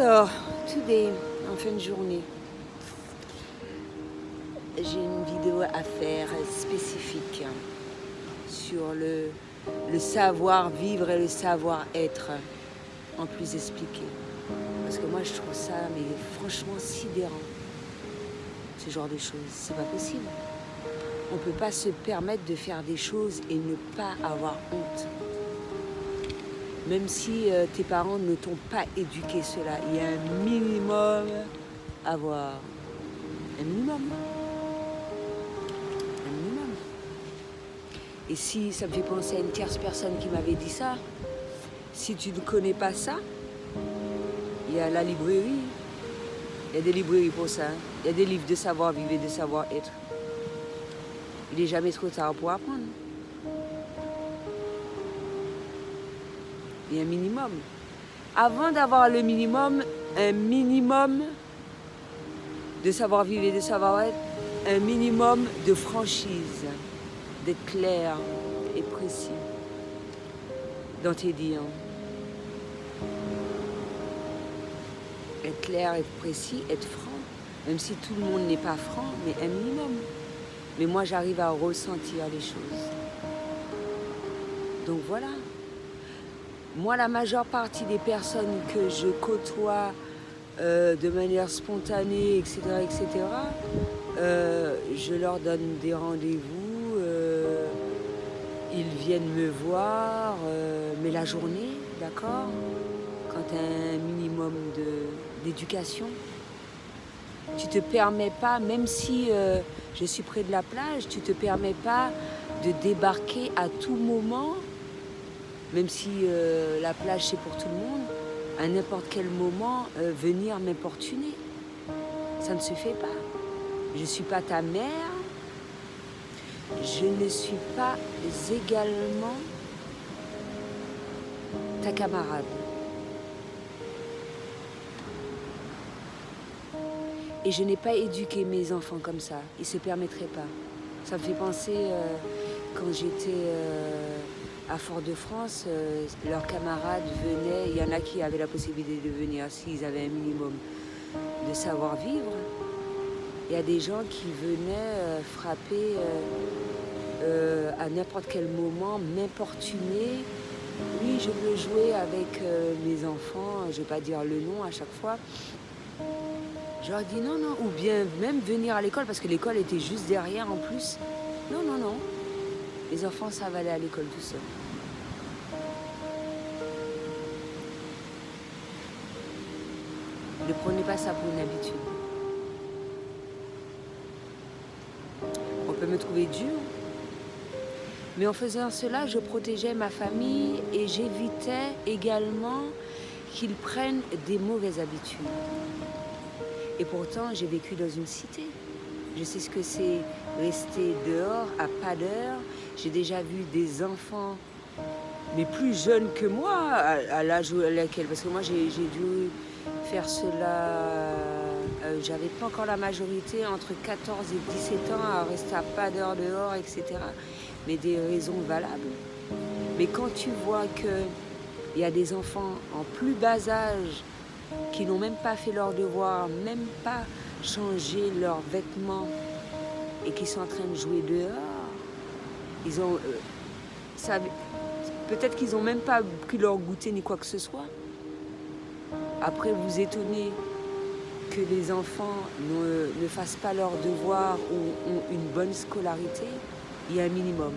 Alors, today, en fin de journée, j'ai une vidéo à faire spécifique sur le savoir-vivre et le savoir-être, en plus expliqué. Parce que moi, je trouve ça, mais franchement, sidérant. Ce genre de choses, c'est pas possible. On peut pas se permettre de faire des choses et ne pas avoir honte. Même si tes parents ne t'ont pas éduqué cela, il y a un minimum à avoir. Un minimum. Un minimum. Et si ça me fait penser à une tierce personne qui m'avait dit ça, si tu ne connais pas ça, il y a la librairie. Il y a des librairies pour ça. Il y a des livres de savoir-vivre et de savoir-être. Il n'est jamais trop tard pour apprendre. Il y a un minimum. Avant d'avoir le minimum, un minimum de savoir-vivre et de savoir-être, un minimum de franchise, d'être clair et précis dans tes dires. Être clair et précis, être franc, même si tout le monde n'est pas franc, mais un minimum. Mais moi, j'arrive à ressentir les choses. Donc voilà. Moi, la majeure partie des personnes que je côtoie de manière spontanée, etc., je leur donne des rendez-vous, ils viennent me voir, mais la journée, d'accord, quand tu as un minimum d'éducation, tu te permets pas, même si je suis près de la plage, tu te permets pas de débarquer à tout moment, même si la plage c'est pour tout le monde, à n'importe quel moment venir m'importuner. Ça ne se fait pas. Je ne suis pas ta mère, je ne suis pas également ta camarade. Et je n'ai pas éduqué mes enfants comme ça, ils ne se permettraient pas. Ça me fait penser quand j'étais à Fort-de-France, leurs camarades venaient, il y en a qui avaient la possibilité de venir s'ils avaient un minimum de savoir-vivre. Il y a des gens qui venaient frapper à n'importe quel moment, m'importuner. Oui, je veux jouer avec mes enfants, je ne vais pas dire le nom à chaque fois. Je leur dis non, non, ou bien même venir à l'école, parce que l'école était juste derrière en plus. Non, non, non. Les enfants savent aller à l'école tout seuls. Ne prenez pas ça pour une habitude. On peut me trouver dur, mais en faisant cela, je protégeais ma famille et j'évitais également qu'ils prennent des mauvaises habitudes. Et pourtant, j'ai vécu dans une cité. Je sais ce que c'est rester dehors à pas d'heure. J'ai déjà vu des enfants, mais plus jeunes que moi, à l'âge à laquelle, parce que moi j'ai dû faire cela, j'avais pas encore la majorité, entre 14 et 17 ans, à rester à pas d'heure dehors, etc. Mais des raisons valables. Mais quand tu vois qu'il y a des enfants en plus bas âge qui n'ont même pas fait leurs devoirs, même pas changé leurs vêtements et qui sont en train de jouer dehors, ils ont peut-être qu'ils n'ont même pas pris leur goûter ni quoi que ce soit. Après, vous étonnez que les enfants ne fassent pas leurs devoirs ou ont une bonne scolarité, il y a un minimum.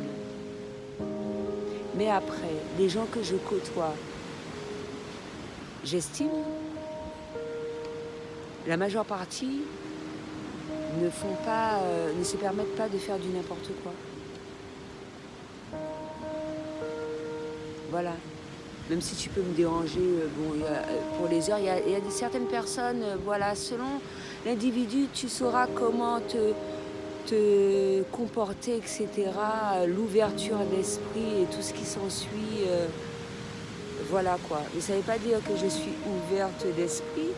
Mais après, les gens que je côtoie, j'estime, la majeure partie ne se permettent pas de faire du n'importe quoi. Voilà. Même si tu peux me déranger, pour les heures, il y a certaines personnes, voilà, selon l'individu, tu sauras comment te comporter, etc. L'ouverture d'esprit et tout ce qui s'ensuit, voilà quoi. Mais ça ne veut pas dire que je suis ouverte d'esprit,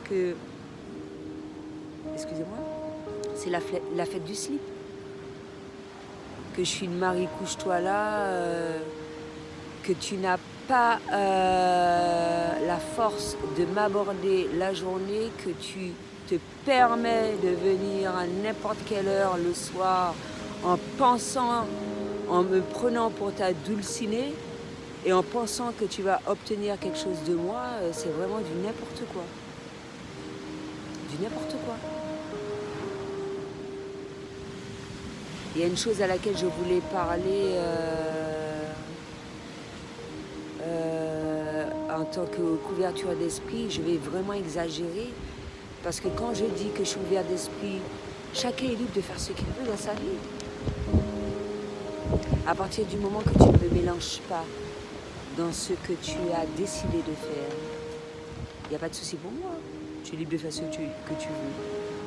que, excusez-moi, c'est la fête du slip. Que je suis une Marie couche-toi là, que tu n'as pas la force de m'aborder la journée, que tu te permets de venir à n'importe quelle heure le soir en pensant, en me prenant pour ta dulcinée et en pensant que tu vas obtenir quelque chose de moi, c'est vraiment du n'importe quoi. Du n'importe quoi. Il y a une chose à laquelle je voulais parler en tant que couverture d'esprit. Je vais vraiment exagérer parce que quand je dis que je suis ouvert d'esprit, chacun est libre de faire ce qu'il veut dans sa vie. À partir du moment que tu ne me mélanges pas dans ce que tu as décidé de faire, il n'y a pas de souci pour moi. Tu es libre de faire ce que tu veux.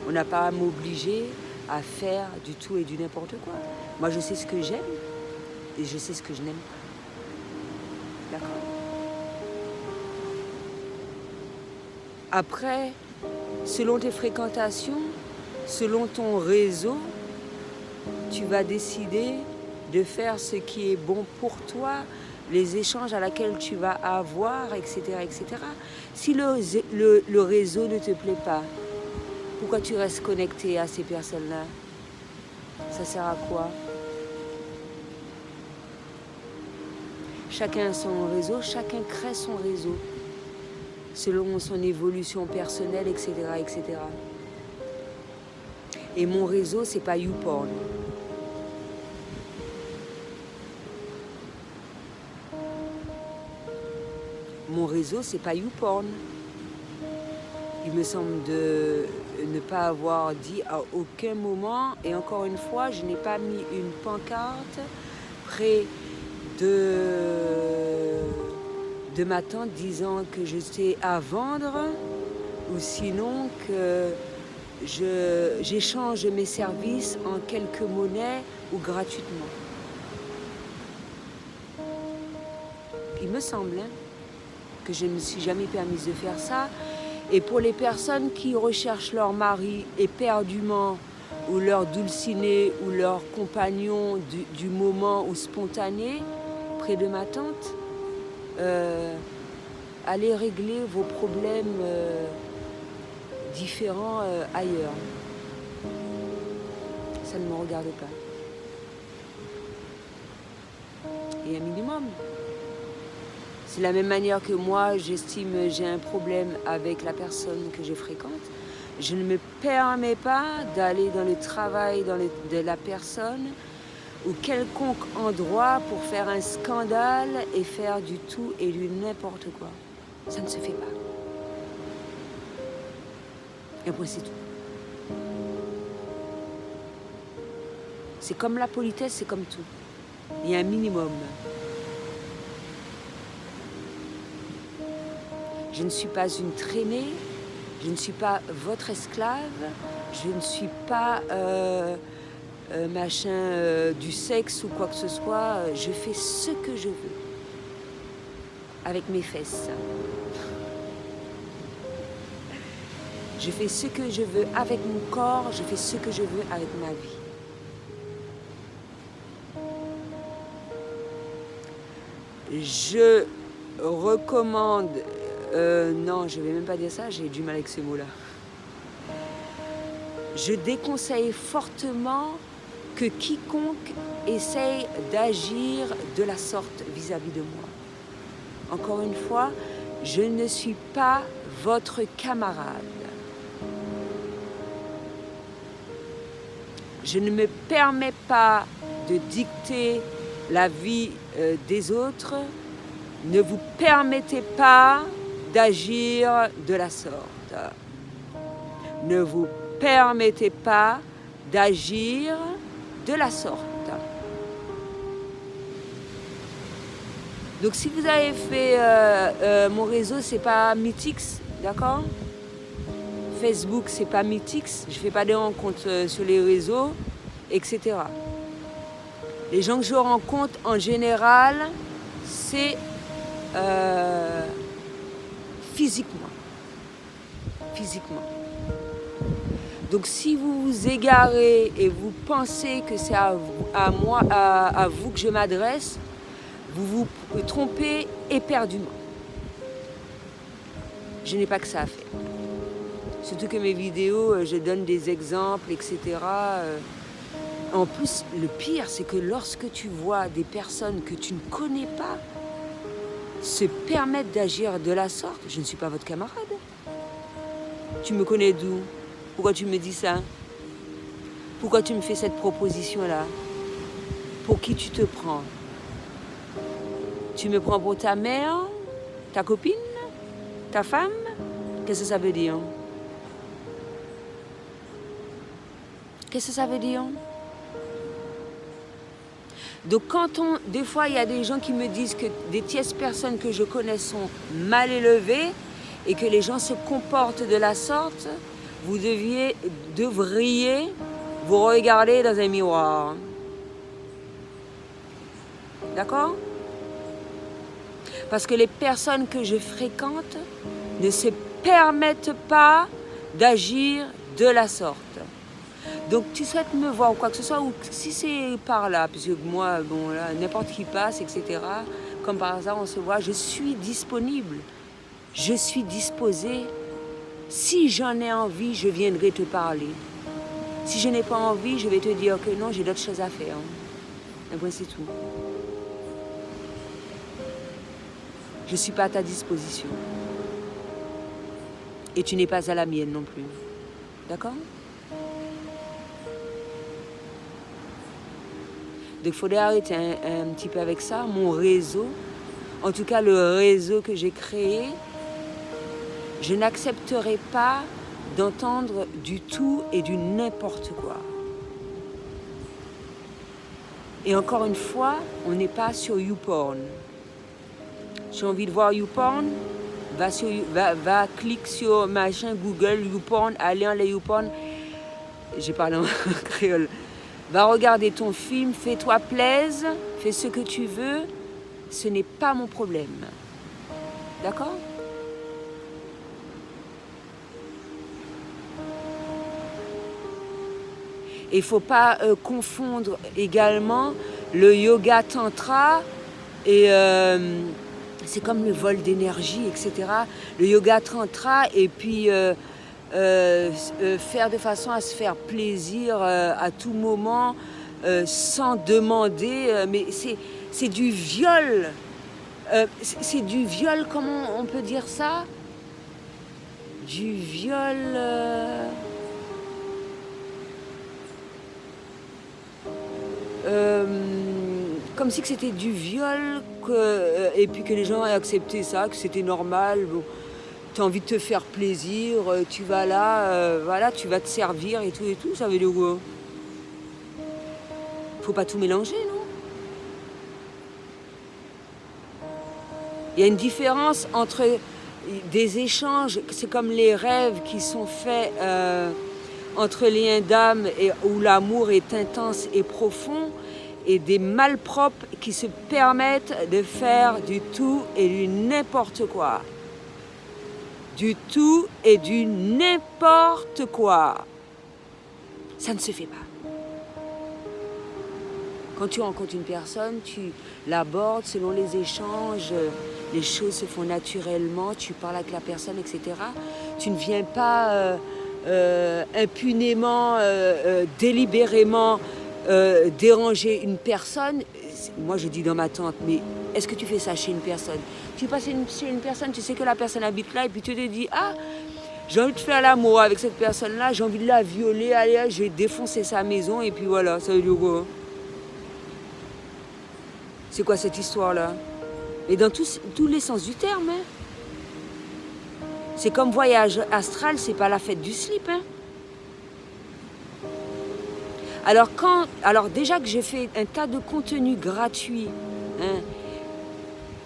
On n'a pas à m'obliger à faire du tout et du n'importe quoi. Moi, je sais ce que j'aime et je sais ce que je n'aime pas. D'accord? Après, selon tes fréquentations, selon ton réseau, tu vas décider de faire ce qui est bon pour toi, les échanges à laquelle tu vas avoir, etc., etc. Si le réseau ne te plaît pas, pourquoi tu restes connecté à ces personnes-là? Ça sert à quoi? Chacun a son réseau, chacun crée son réseau, selon son évolution personnelle, etc., etc. Et mon réseau, c'est pas YouPorn. Mon réseau, c'est pas YouPorn. Il me semble de ne pas avoir dit à aucun moment, et encore une fois, je n'ai pas mis une pancarte près de ma tante disant que j'étais à vendre, ou sinon que j'échange mes services en quelques monnaies ou gratuitement. Il me semble que je ne me suis jamais permise de faire ça. Et pour les personnes qui recherchent leur mari éperdument, ou leur dulciné, ou leur compagnon du moment ou spontané, près de ma tante, allez régler vos problèmes différents ailleurs. Ça ne me regarde pas. Et un minimum. C'est de la même manière que moi, j'estime j'ai un problème avec la personne que je fréquente. Je ne me permets pas d'aller dans le travail de la personne ou quelconque endroit pour faire un scandale et faire du tout et du n'importe quoi. Ça ne se fait pas. Et après, c'est tout. C'est comme la politesse, c'est comme tout. Il y a un minimum. Je ne suis pas une traînée, je ne suis pas votre esclave, je ne suis pas du sexe ou quoi que ce soit. Je fais ce que je veux avec mes fesses. Je fais ce que je veux avec mon corps, je fais ce que je veux avec ma vie. Je recommande... non, je ne vais même pas dire ça, j'ai du mal avec ce mot-là. Je déconseille fortement que quiconque essaye d'agir de la sorte vis-à-vis de moi. Encore une fois, je ne suis pas votre camarade. Je ne me permets pas de dicter la vie des autres. Ne vous permettez pas d'agir de la sorte. Ne vous permettez pas d'agir de la sorte. Donc si vous avez fait mon réseau, c'est pas Mythix, d'accord? Facebook, c'est pas Mythix, je fais pas des rencontres sur les réseaux, etc. Les gens que je rencontre en général, c'est physiquement. Donc si vous vous égarez et vous pensez que c'est à vous que je m'adresse, vous vous trompez éperdument. Je n'ai pas que ça à faire. Surtout que mes vidéos, je donne des exemples, etc. En plus, le pire, c'est que lorsque tu vois des personnes que tu ne connais pas se permettre d'agir de la sorte, je ne suis pas votre camarade. Tu me connais d'où? Pourquoi tu me dis ça? Pourquoi tu me fais cette proposition-là? Pour qui tu te prends? Tu me prends pour ta mère? Ta copine? Ta femme? Qu'est-ce que ça veut dire? Qu'est-ce que ça veut dire? Donc des fois, il y a des gens qui me disent que des tierces personnes que je connais sont mal élevées et que les gens se comportent de la sorte, vous devriez vous regarder dans un miroir. D'accord? Parce que les personnes que je fréquente ne se permettent pas d'agir de la sorte. Donc tu souhaites me voir ou quoi que ce soit, ou si c'est par là, puisque moi, bon là, n'importe qui passe, etc. Comme par hasard, on se voit, je suis disponible. Je suis disposée. Si j'en ai envie, je viendrai te parler. Si je n'ai pas envie, je vais te dire que non, j'ai d'autres choses à faire. Et bon, c'est tout. Je ne suis pas à ta disposition. Et tu n'es pas à la mienne non plus. D'accord? Donc il faudrait arrêter un petit peu avec ça. Mon réseau, en tout cas le réseau que j'ai créé, je n'accepterai pas d'entendre du tout et du n'importe quoi. Et encore une fois, on n'est pas sur YouPorn. Si tu as envie de voir YouPorn, va cliquer sur machin Google YouPorn, allez en les YouPorn. J'ai parlé en créole. Va regarder ton film, fais-toi plaisir, fais ce que tu veux. Ce n'est pas mon problème. D'accord? Il ne faut pas confondre également le yoga tantra et c'est comme le vol d'énergie, etc. Le yoga tantra et puis faire de façon à se faire plaisir à tout moment sans demander. Mais c'est du viol. C'est du viol, comment on peut dire ça? Du viol... comme si que c'était du viol et puis que les gens aient accepté ça, que c'était normal. Bon, tu as envie de te faire plaisir, tu vas là, voilà, tu vas te servir et tout, ça veut dire quoi? Faut pas tout mélanger, non? Il y a une différence entre des échanges, c'est comme les rêves qui sont faits entre liens d'âme et où l'amour est intense et profond, et des malpropres qui se permettent de faire du tout et du n'importe quoi. Du tout et du n'importe quoi. Ça ne se fait pas. Quand tu rencontres une personne, tu l'abordes selon les échanges, les choses se font naturellement, tu parles avec la personne, etc. Tu ne viens pas impunément, délibérément déranger une personne. Moi je dis dans ma tente, mais est-ce que tu fais ça chez une personne? Tu passes chez une personne, tu sais que la personne habite là et puis tu te dis, ah, j'ai envie de faire l'amour avec cette personne-là, j'ai envie de la violer, allez, je vais défoncer sa maison et puis voilà, ça veut dire quoi? C'est quoi cette histoire-là? Et dans tous les sens du terme, hein. C'est comme voyage astral, c'est pas la fête du slip, hein. Alors déjà que j'ai fait un tas de contenus gratuits, hein,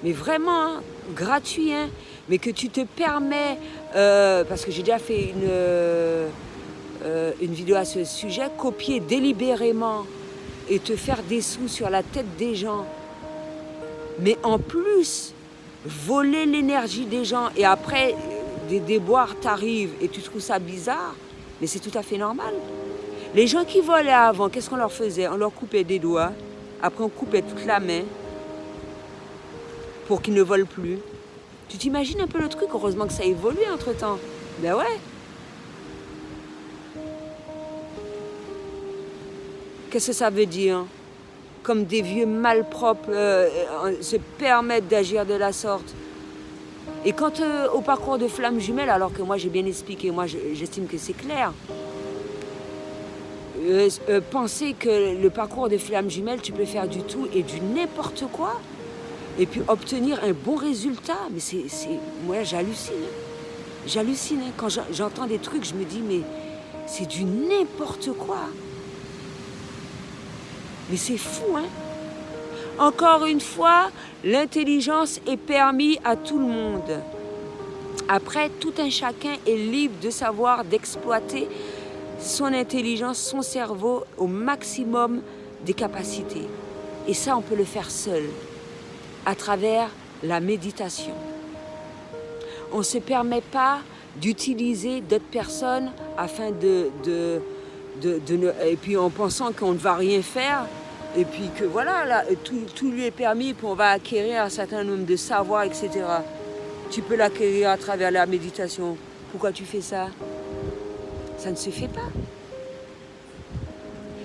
mais vraiment hein, gratuits, hein, mais que tu te permets, parce que j'ai déjà fait une vidéo à ce sujet, copier délibérément et te faire des sous sur la tête des gens, mais en plus voler l'énergie des gens et après des déboires t'arrivent et tu trouves ça bizarre, mais c'est tout à fait normal. Les gens qui volaient avant, qu'est-ce qu'on leur faisait? On leur coupait des doigts, après on coupait toute la main. pour qu'ils ne volent plus. Tu t'imagines un peu le truc? Heureusement que ça a évolué entre-temps. Ben ouais. Qu'est-ce que ça veut dire? Comme des vieux malpropres se permettent d'agir de la sorte. Et quant au parcours de flammes jumelles, alors que moi j'ai bien expliqué, moi j'estime que c'est clair. Penser que le parcours de flammes jumelles, tu peux faire du tout et du n'importe quoi, et puis obtenir un bon résultat, mais moi j'hallucine. J'hallucine. Quand j'entends des trucs, je me dis, mais c'est du n'importe quoi. Mais c'est fou, hein? Encore une fois, l'intelligence est permise à tout le monde. Après, tout un chacun est libre de savoir, d'exploiter son intelligence, son cerveau au maximum des capacités. Et ça, on peut le faire seul, à travers la méditation. On ne se permet pas d'utiliser d'autres personnes afin et puis en pensant qu'on ne va rien faire, et puis que voilà, là, tout lui est permis, puis on va acquérir un certain nombre de savoirs, etc. Tu peux l'acquérir à travers la méditation. Pourquoi tu fais ça? Ça ne se fait pas.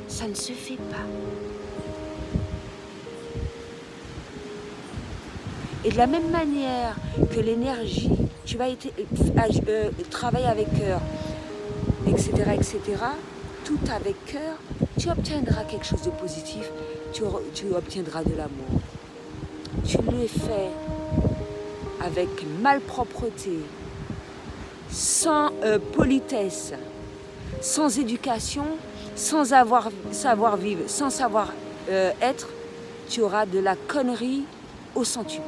Ça ne se fait pas. Et de la même manière que l'énergie, tu vas travailler avec cœur, etc., etc., tout avec cœur, tu obtiendras quelque chose de positif, tu obtiendras de l'amour. Tu le fais avec malpropreté, sans politesse, sans éducation, sans savoir-vivre, sans savoir-être, tu auras de la connerie au centuple.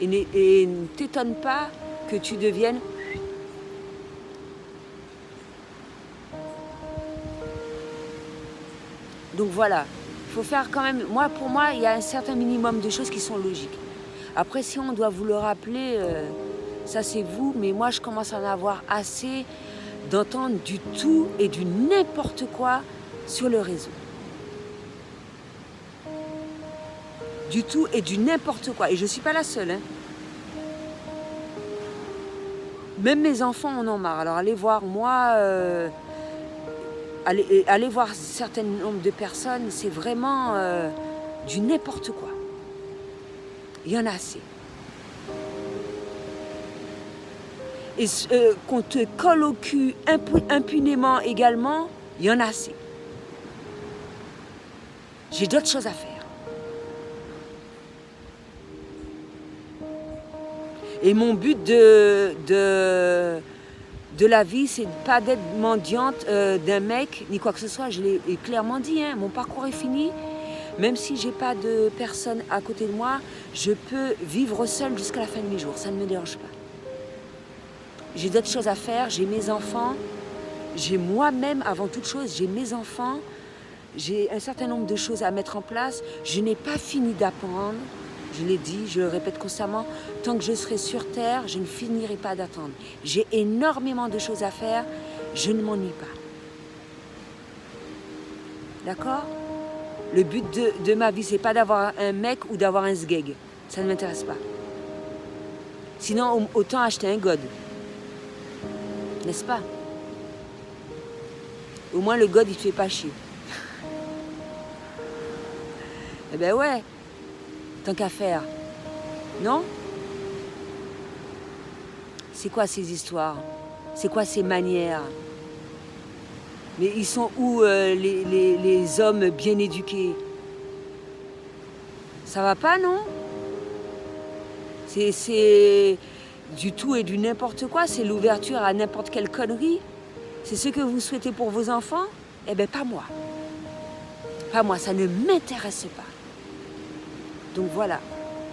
Et ne t'étonne pas que tu deviennes... Donc voilà, il faut faire quand même... Pour moi, il y a un certain minimum de choses qui sont logiques. Après, si on doit vous le rappeler, ça c'est vous, mais moi je commence à en avoir assez d'entendre du tout et du n'importe quoi sur le réseau. Du tout et du n'importe quoi. Et je ne suis pas la seule. Hein. Même mes enfants en ont marre. Alors allez voir, moi, allez voir un certain nombre de personnes, c'est vraiment du n'importe quoi. Il y en a assez. Et qu'on te colle au cul impunément également, il y en a assez. J'ai d'autres choses à faire. Et mon but de la vie, c'est pas d'être mendiante d'un mec, ni quoi que ce soit. Je l'ai clairement dit, hein, mon parcours est fini. Même si j'ai pas de personne à côté de moi, je peux vivre seule jusqu'à la fin de mes jours. Ça ne me dérange pas. J'ai d'autres choses à faire, j'ai mes enfants. J'ai moi-même, avant toute chose, j'ai mes enfants. J'ai un certain nombre de choses à mettre en place. Je n'ai pas fini d'apprendre. Je l'ai dit, je le répète constamment, tant que je serai sur Terre, je ne finirai pas d'attendre. J'ai énormément de choses à faire, je ne m'ennuie pas. D'accord? Le but de ma vie, c'est pas d'avoir un mec ou d'avoir un sgeg. Ça ne m'intéresse pas. Sinon, autant acheter un god. N'est-ce pas? Au moins, le god, il te fait pas chier. Eh ben ouais. Tant qu'à faire. Non? C'est quoi ces histoires? C'est quoi ces manières? Mais ils sont où les hommes bien éduqués? Ça va pas, non? C'est du tout et du n'importe quoi. C'est l'ouverture à n'importe quelle connerie. C'est ce que vous souhaitez pour vos enfants? Eh bien, pas moi. Pas moi, ça ne m'intéresse pas. Donc voilà,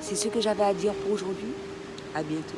c'est ce que j'avais à dire pour aujourd'hui. À bientôt.